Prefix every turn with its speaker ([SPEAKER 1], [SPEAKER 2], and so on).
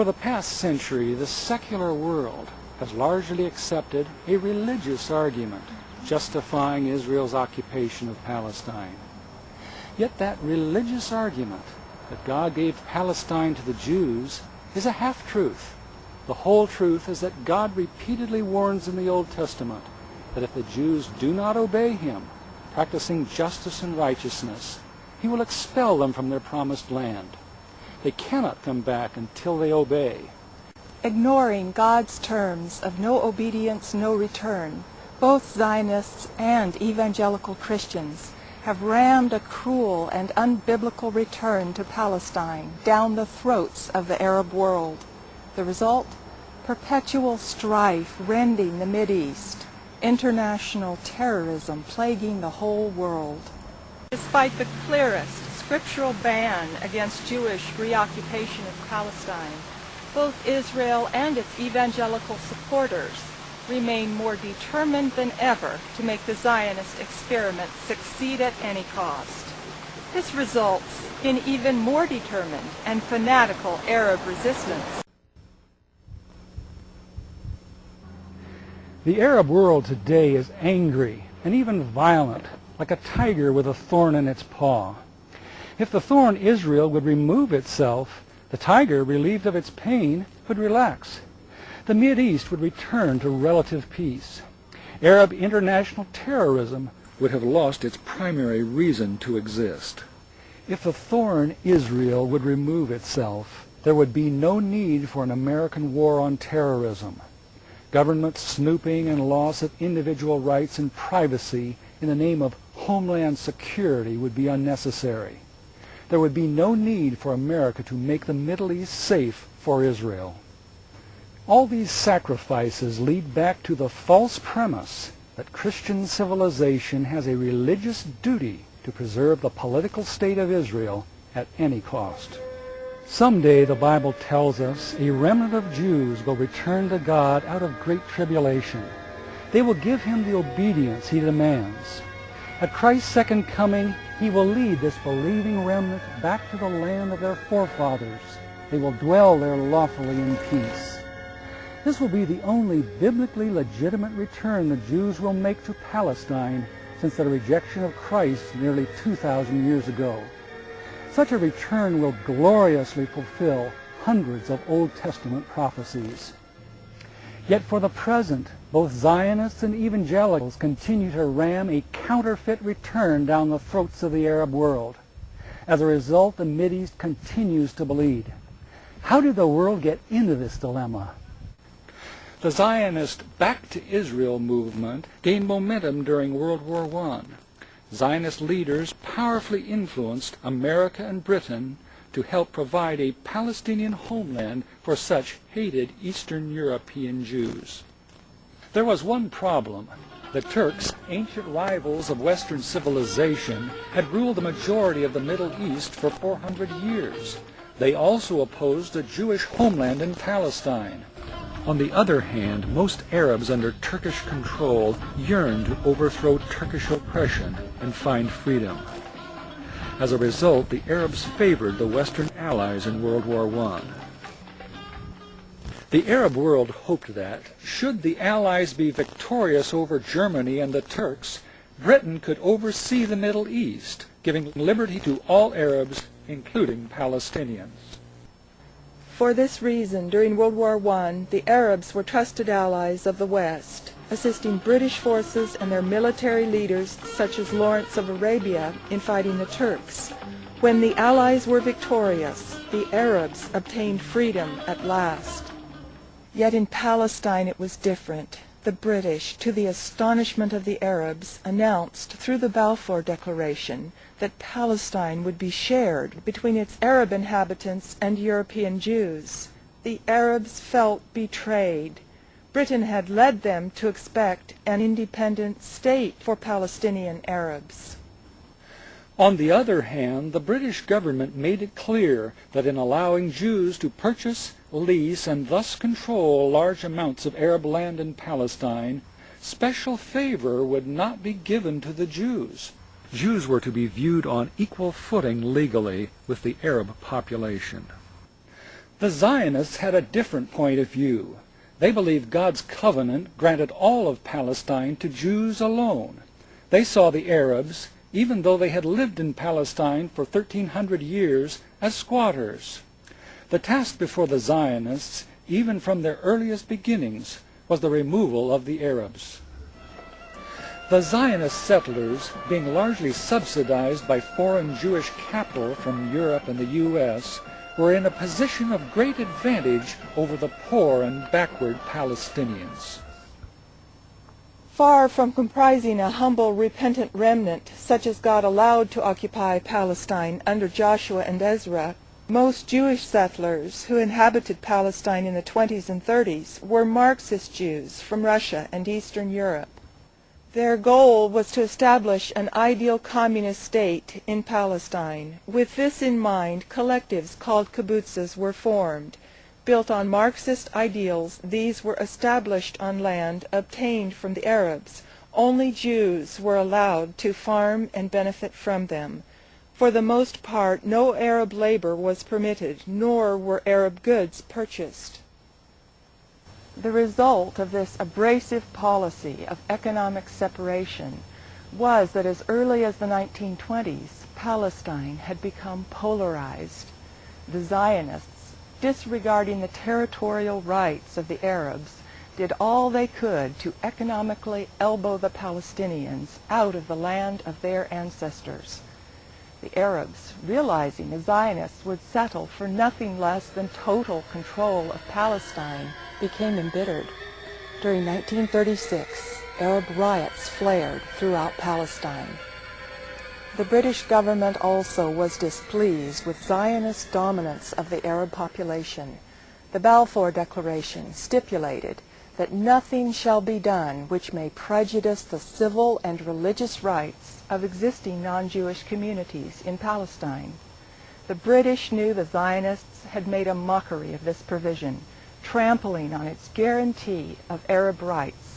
[SPEAKER 1] For the past century, the secular world has largely accepted a religious argument justifying Israel's occupation of Palestine. Yet that religious argument that God gave Palestine to the Jews is a half-truth. The whole truth is that God repeatedly warns in the Old Testament that if the Jews do not obey him, practicing justice and righteousness, he will expel them from their promised land. They cannot come back until they obey.
[SPEAKER 2] Ignoring God's terms of no obedience, no return, both Zionists and evangelical Christians have rammed a cruel and unbiblical return to Palestine down the throats of the Arab world. The result? Perpetual strife rending the Mideast, international terrorism plaguing the whole world. Despite the clearest scriptural ban against Jewish reoccupation of Palestine, both Israel and its evangelical supporters remain more determined than ever to make the Zionist experiment succeed at any cost. This results in even more determined and fanatical Arab resistance.
[SPEAKER 1] The Arab world today is angry and even violent, like a tiger with a thorn in its paw. If the thorn Israel would remove itself, the tiger, relieved of its pain, would relax. The Mideast would return to relative peace. Arab international terrorism would have lost its primary reason to exist. If the thorn Israel would remove itself, there would be no need for an American war on terrorism. Government snooping and loss of individual rights and privacy in the name of homeland security would be unnecessary. There would be no need for America to make the Middle East safe for Israel. All these sacrifices lead back to the false premise that Christian civilization has a religious duty to preserve the political state of Israel at any cost. Someday, the Bible tells us, a remnant of Jews will return to God out of great tribulation. They will give him the obedience he demands. At Christ's second coming, he will lead this believing remnant back to the land of their forefathers. They will dwell there lawfully in peace. This will be the only biblically legitimate return the Jews will make to Palestine since the rejection of Christ nearly 2,000 years ago. Such a return will gloriously fulfill hundreds of Old Testament prophecies. Yet for the present, both Zionists and evangelicals continue to ram a counterfeit return down the throats of the Arab world. As a result, the Mideast continues to bleed. How did the world get into this dilemma? The Zionist Back to Israel movement gained momentum during World War I. Zionist leaders powerfully influenced America and Britain to help provide a Palestinian homeland for such hated Eastern European Jews. There was one problem. The Turks, ancient rivals of Western civilization, had ruled the majority of the Middle East for 400 years. They also opposed a Jewish homeland in Palestine. On the other hand, most Arabs under Turkish control yearned to overthrow Turkish oppression and find freedom. As a result, the Arabs favored the Western allies in World War I. The Arab world hoped that, should the Allies be victorious over Germany and the Turks, Britain could oversee the Middle East, giving liberty to all Arabs, including Palestinians.
[SPEAKER 2] For this reason, during World War I, the Arabs were trusted allies of the West, assisting British forces and their military leaders, such as Lawrence of Arabia, in fighting the Turks. When the Allies were victorious, the Arabs obtained freedom at last. Yet in Palestine it was different. The British, to the astonishment of the Arabs, announced through the Balfour Declaration that Palestine would be shared between its Arab inhabitants and European Jews. The Arabs felt betrayed. Britain had led them to expect an independent state for Palestinian Arabs.
[SPEAKER 1] On the other hand, the British government made it clear that in allowing Jews to purchase, lease, and thus control large amounts of Arab land in Palestine, special favor would not be given to the Jews. Jews were to be viewed on equal footing legally with the Arab population. The Zionists had a different point of view. They believed God's covenant granted all of Palestine to Jews alone. They saw the Arabs, even though they had lived in Palestine for 1,300 years, as squatters. The task before the Zionists, even from their earliest beginnings, was the removal of the Arabs. The Zionist settlers, being largely subsidized by foreign Jewish capital from Europe and the U.S., were in a position of great advantage over the poor and backward Palestinians.
[SPEAKER 2] Far from comprising a humble, repentant remnant, such as God allowed to occupy Palestine under Joshua and Ezra, most Jewish settlers who inhabited Palestine in the 20s and 30s were Marxist Jews from Russia and Eastern Europe. Their goal was to establish an ideal communist state in Palestine. With this in mind, collectives called kibbutzes were formed. Built on Marxist ideals, these were established on land obtained from the Arabs. Only Jews were allowed to farm and benefit from them. For the most part, no Arab labor was permitted, nor were Arab goods purchased. The result of this abrasive policy of economic separation was that as early as the 1920s, Palestine had become polarized. The Zionists, disregarding the territorial rights of the Arabs, did all they could to economically elbow the Palestinians out of the land of their ancestors. The Arabs, realizing the Zionists would settle for nothing less than total control of Palestine, became embittered. During 1936, Arab riots flared throughout Palestine. The British government also was displeased with Zionist dominance of the Arab population. The Balfour Declaration stipulated that nothing shall be done which may prejudice the civil and religious rights of existing non-Jewish communities in Palestine. The British knew the Zionists had made a mockery of this provision, trampling on its guarantee of Arab rights